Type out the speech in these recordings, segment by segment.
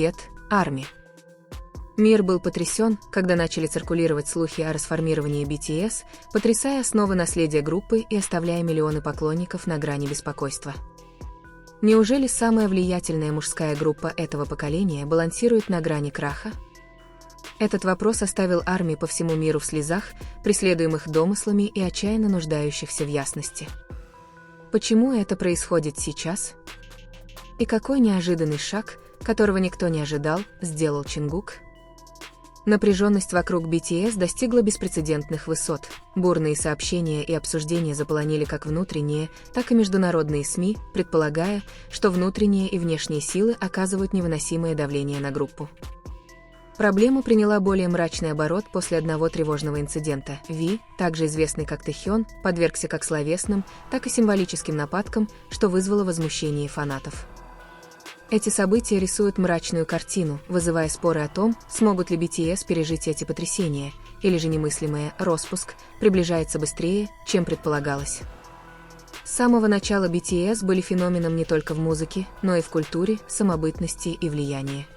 Привет, ARMY. Мир был потрясен, когда начали циркулировать слухи о расформировании BTS, потрясая основы наследия группы и оставляя миллионы поклонников на грани беспокойства. Неужели самая влиятельная мужская группа этого поколения балансирует на грани краха? Этот вопрос оставил ARMY по всему миру в слезах, преследуемых домыслами и отчаянно нуждающихся в ясности. Почему это происходит сейчас? И какой неожиданный шаг, которого никто не ожидал, сделал Чингук? Напряженность вокруг BTS достигла беспрецедентных высот. Бурные сообщения и обсуждения заполонили как внутренние, так и международные СМИ, предполагая, что внутренние и внешние силы оказывают невыносимое давление на группу. Проблема приняла более мрачный оборот после одного тревожного инцидента. Ви, также известный как Тэхён, подвергся как словесным, так и символическим нападкам, что вызвало возмущение фанатов. Эти события рисуют мрачную картину, вызывая споры о том, смогут ли BTS пережить эти потрясения, или же немыслимый распуск приближается быстрее, чем предполагалось. С самого начала BTS были феноменом не только в музыке, но и в культуре, самобытности и влиянии.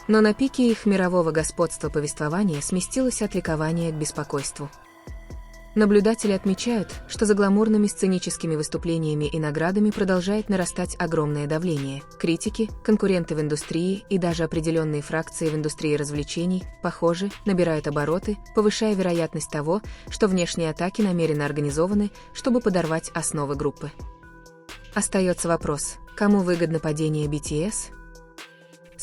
Но на пике их мирового господства повествование сместилось от ликования к беспокойству. Наблюдатели отмечают, что за гламурными сценическими выступлениями и наградами продолжает нарастать огромное давление. Критики, конкуренты в индустрии и даже определенные фракции в индустрии развлечений, похоже, набирают обороты, повышая вероятность того, что внешние атаки намеренно организованы, чтобы подорвать основы группы. Остается вопрос, кому выгодно падение BTS?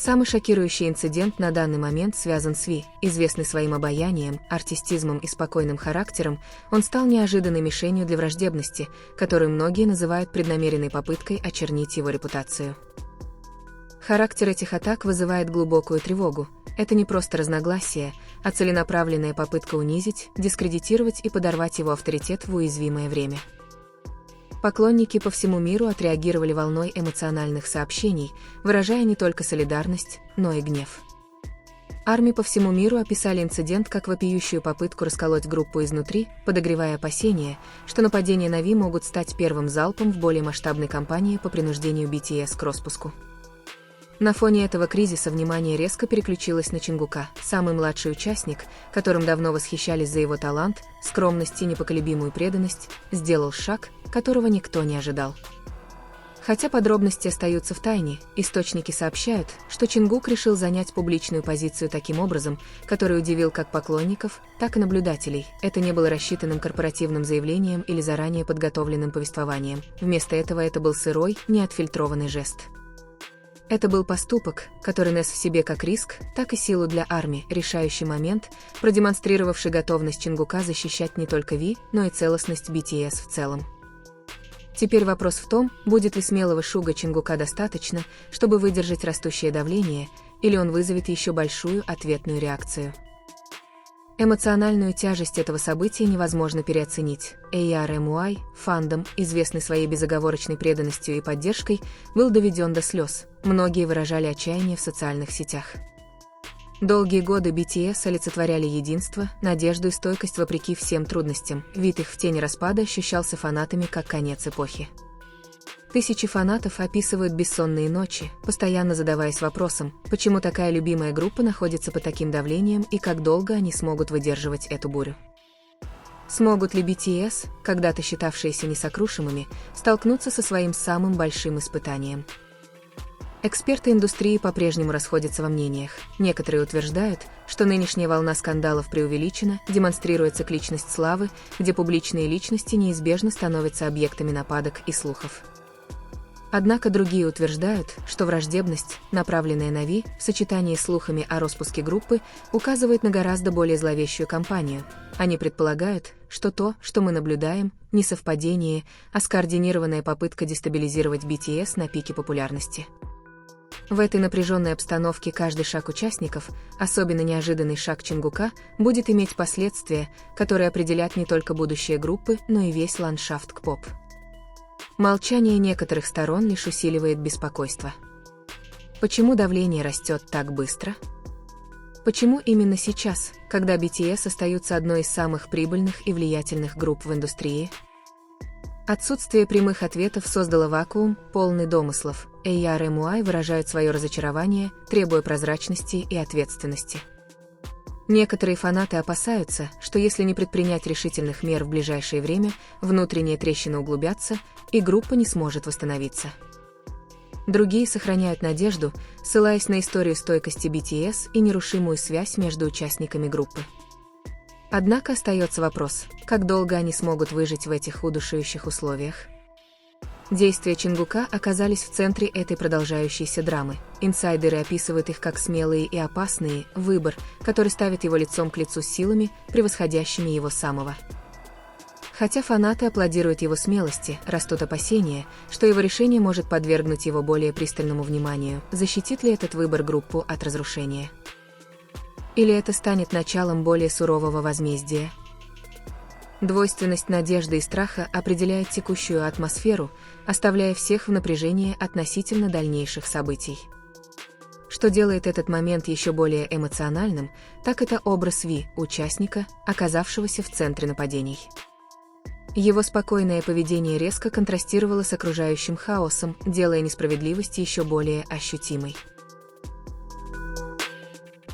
Самый шокирующий инцидент на данный момент связан с Ви. Известный своим обаянием, артистизмом и спокойным характером, он стал неожиданной мишенью для враждебности, которую многие называют преднамеренной попыткой очернить его репутацию. Характер этих атак вызывает глубокую тревогу. Это не просто разногласия, а целенаправленная попытка унизить, дискредитировать и подорвать его авторитет в уязвимое время. Поклонники по всему миру отреагировали волной эмоциональных сообщений, выражая не только солидарность, но и гнев. ARMY по всему миру описали инцидент как вопиющую попытку расколоть группу изнутри, подогревая опасения, что нападения на Ви могут стать первым залпом в более масштабной кампании по принуждению BTS к распуску. На фоне этого кризиса внимание резко переключилось на Чингука. Самый младший участник, которым давно восхищались за его талант, скромность и непоколебимую преданность, сделал шаг, которого никто не ожидал. Хотя подробности остаются в тайне, источники сообщают, что Чингук решил занять публичную позицию таким образом, который удивил как поклонников, так и наблюдателей. Это не было рассчитанным корпоративным заявлением или заранее подготовленным повествованием. Вместо этого это был сырой, неотфильтрованный жест. Это был поступок, который нес в себе как риск, так и силу для ARMY, решающий момент, продемонстрировавший готовность Чингука защищать не только Ви, но и целостность BTS в целом. Теперь вопрос в том, будет ли смелого шуга Чингука достаточно, чтобы выдержать растущее давление, или он вызовет еще большую ответную реакцию. Эмоциональную тяжесть этого события невозможно переоценить. ARMY, фандом, известный своей безоговорочной преданностью и поддержкой, был доведен до слез. Многие выражали отчаяние в социальных сетях. Долгие годы BTS олицетворяли единство, надежду и стойкость вопреки всем трудностям. Вид их в тени распада ощущался фанатами как конец эпохи. Тысячи фанатов описывают бессонные ночи, постоянно задаваясь вопросом, почему такая любимая группа находится под таким давлением и как долго они смогут выдерживать эту бурю. Смогут ли BTS, когда-то считавшиеся несокрушимыми, столкнуться со своим самым большим испытанием? Эксперты индустрии по-прежнему расходятся во мнениях. Некоторые утверждают, что нынешняя волна скандалов преувеличена, демонстрируя цикличность славы, где публичные личности неизбежно становятся объектами нападок и слухов. Однако другие утверждают, что враждебность, направленная на Ви, в сочетании с слухами о распуске группы, указывает на гораздо более зловещую кампанию. Они предполагают, что то, что мы наблюдаем, не совпадение, а скоординированная попытка дестабилизировать BTS на пике популярности. В этой напряженной обстановке каждый шаг участников, особенно неожиданный шаг Чингука, будет иметь последствия, которые определят не только будущее группы, но и весь ландшафт К-поп. Молчание некоторых сторон лишь усиливает беспокойство. Почему давление растет так быстро? Почему именно сейчас, когда BTS остаются одной из самых прибыльных и влиятельных групп в индустрии? Отсутствие прямых ответов создало вакуум, полный домыслов. AR и MUI выражают свое разочарование, требуя прозрачности и ответственности. Некоторые фанаты опасаются, что если не предпринять решительных мер в ближайшее время, внутренние трещины углубятся, и группа не сможет восстановиться. Другие сохраняют надежду, ссылаясь на историю стойкости BTS и нерушимую связь между участниками группы. Однако остается вопрос, как долго они смогут выжить в этих удушающих условиях. Действия Чингука оказались в центре этой продолжающейся драмы. Инсайдеры описывают их как смелые и опасные, выбор, который ставит его лицом к лицу с силами, превосходящими его самого. Хотя фанаты аплодируют его смелости, растут опасения, что его решение может подвергнуть его более пристальному вниманию. Защитит ли этот выбор группу от разрушения? Или это станет началом более сурового возмездия? Двойственность надежды и страха определяет текущую атмосферу, оставляя всех в напряжении относительно дальнейших событий. Что делает этот момент еще более эмоциональным, так это образ Ви, участника, оказавшегося в центре нападений. Его спокойное поведение резко контрастировало с окружающим хаосом, делая несправедливость еще более ощутимой.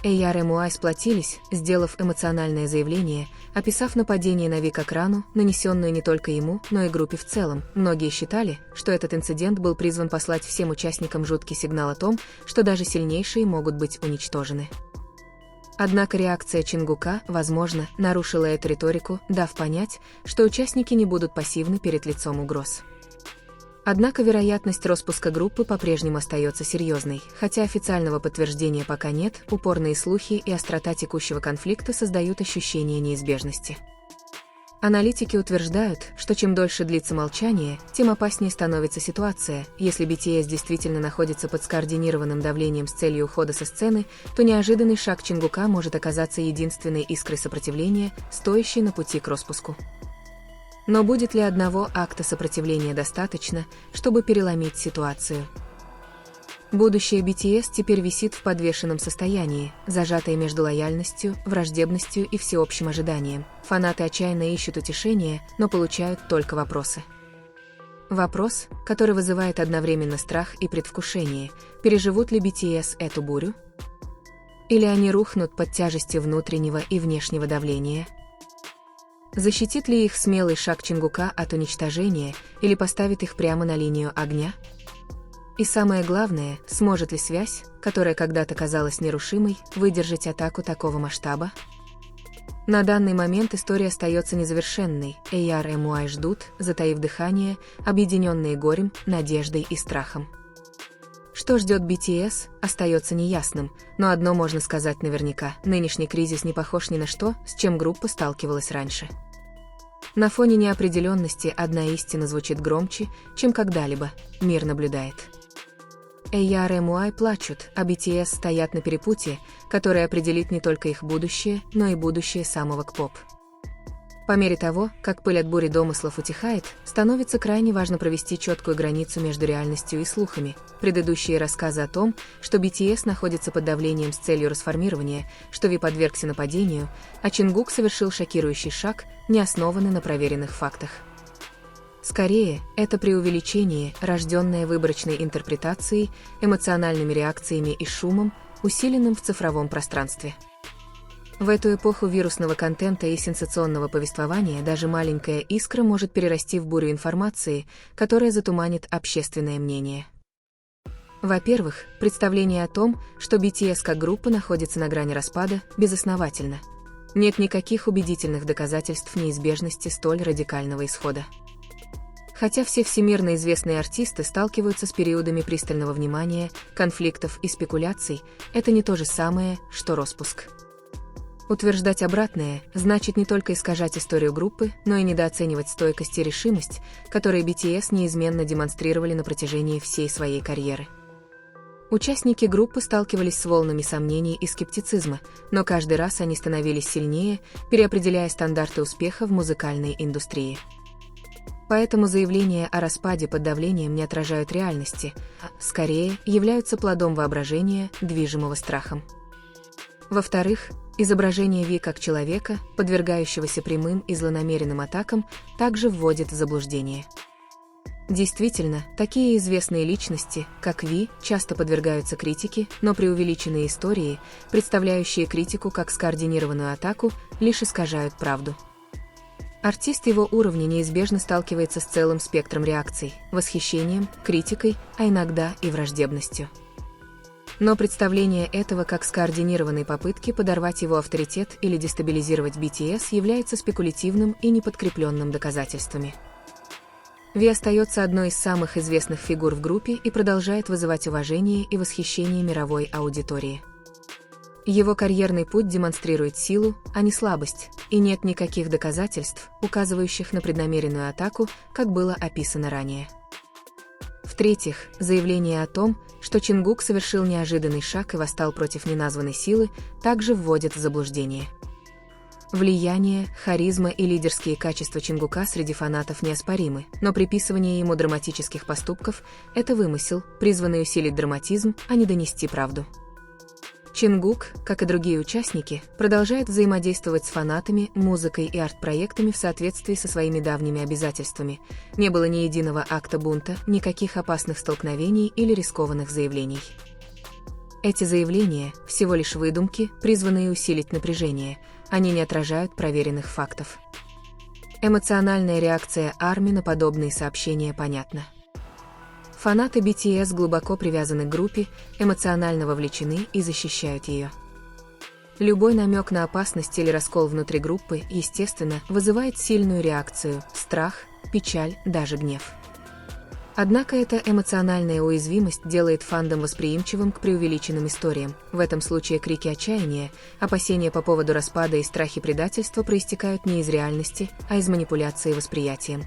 AR и MUI сплотились, сделав эмоциональное заявление, описав нападение на Ви как рану, нанесенную не только ему, но и группе в целом. Многие считали, что этот инцидент был призван послать всем участникам жуткий сигнал о том, что даже сильнейшие могут быть уничтожены. Однако реакция Чингука, возможно, нарушила эту риторику, дав понять, что участники не будут пассивны перед лицом угроз. Однако вероятность распуска группы по-прежнему остается серьезной, хотя официального подтверждения пока нет, упорные слухи и острота текущего конфликта создают ощущение неизбежности. Аналитики утверждают, что чем дольше длится молчание, тем опаснее становится ситуация. Если BTS действительно находится под скоординированным давлением с целью ухода со сцены, то неожиданный шаг Чингука может оказаться единственной искрой сопротивления, стоящей на пути к распуску. Но будет ли одного акта сопротивления достаточно, чтобы переломить ситуацию? Будущее BTS теперь висит в подвешенном состоянии, зажатое между лояльностью, враждебностью и всеобщим ожиданием. Фанаты отчаянно ищут утешения, но получают только вопросы. Вопрос, который вызывает одновременно страх и предвкушение: переживут ли BTS эту бурю? Или они рухнут под тяжестью внутреннего и внешнего давления? Защитит ли их смелый шаг Чингука от уничтожения или поставит их прямо на линию огня? И самое главное, сможет ли связь, которая когда-то казалась нерушимой, выдержать атаку такого масштаба? На данный момент история остается незавершенной. AR и MUI ждут, затаив дыхание, объединенные горем, надеждой и страхом. Что ждет BTS, остается неясным, но одно можно сказать наверняка: нынешний кризис не похож ни на что, с чем группа сталкивалась раньше. На фоне неопределенности одна истина звучит громче, чем когда-либо: мир наблюдает. AR и MUI плачут, а BTS стоят на перепутье, которое определит не только их будущее, но и будущее самого K-pop. По мере того, как пыль от бури домыслов утихает, становится крайне важно провести четкую границу между реальностью и слухами. Предыдущие рассказы о том, что BTS находится под давлением с целью расформирования, что Ви подвергся нападению, а Чингук совершил шокирующий шаг, не основаны на проверенных фактах. Скорее, это преувеличение, рожденное выборочной интерпретацией, эмоциональными реакциями и шумом, усиленным в цифровом пространстве. В эту эпоху вирусного контента и сенсационного повествования даже маленькая искра может перерасти в бурю информации, которая затуманит общественное мнение. Во-первых, представление о том, что BTS как группа находится на грани распада, безосновательно. Нет никаких убедительных доказательств неизбежности столь радикального исхода. Хотя все всемирно известные артисты сталкиваются с периодами пристального внимания, конфликтов и спекуляций, это не то же самое, что распуск. Утверждать обратное значит не только искажать историю группы, но и недооценивать стойкость и решимость, которые BTS неизменно демонстрировали на протяжении всей своей карьеры. Участники группы сталкивались с волнами сомнений и скептицизма, но каждый раз они становились сильнее, переопределяя стандарты успеха в музыкальной индустрии. Поэтому заявления о распаде под давлением не отражают реальности, а, скорее, являются плодом воображения, движимого страхом. Во-вторых, Изображение Ви как человека, подвергающегося прямым и злонамеренным атакам, также вводит в заблуждение. Действительно, такие известные личности, как Ви, часто подвергаются критике, но преувеличенные истории, представляющие критику как скоординированную атаку, лишь искажают правду. Артист его уровня неизбежно сталкивается с целым спектром реакций – восхищением, критикой, а иногда и враждебностью. Но представление этого как скоординированной попытки подорвать его авторитет или дестабилизировать BTS является спекулятивным и неподкрепленным доказательствами. Ви остается одной из самых известных фигур в группе и продолжает вызывать уважение и восхищение мировой аудитории. Его карьерный путь демонстрирует силу, а не слабость, и нет никаких доказательств, указывающих на преднамеренную атаку, как было описано ранее. В-третьих, заявление о том, что Чингук совершил неожиданный шаг и восстал против неназванной силы, также вводит в заблуждение. Влияние, харизма и лидерские качества Чингука среди фанатов неоспоримы, но приписывание ему драматических поступков – это вымысел, призванный усилить драматизм, а не донести правду. Чингук, как и другие участники, продолжает взаимодействовать с фанатами, музыкой и арт-проектами в соответствии со своими давними обязательствами. Не было ни единого акта бунта, никаких опасных столкновений или рискованных заявлений. Эти заявления – всего лишь выдумки, призванные усилить напряжение, они не отражают проверенных фактов. Эмоциональная реакция ARMY на подобные сообщения понятна. Фанаты BTS глубоко привязаны к группе, эмоционально вовлечены и защищают ее. Любой намек на опасность или раскол внутри группы, естественно, вызывает сильную реакцию – страх, печаль, даже гнев. Однако эта эмоциональная уязвимость делает фандом восприимчивым к преувеличенным историям. В этом случае крики отчаяния, опасения по поводу распада и страхи предательства проистекают не из реальности, а из манипуляции восприятием.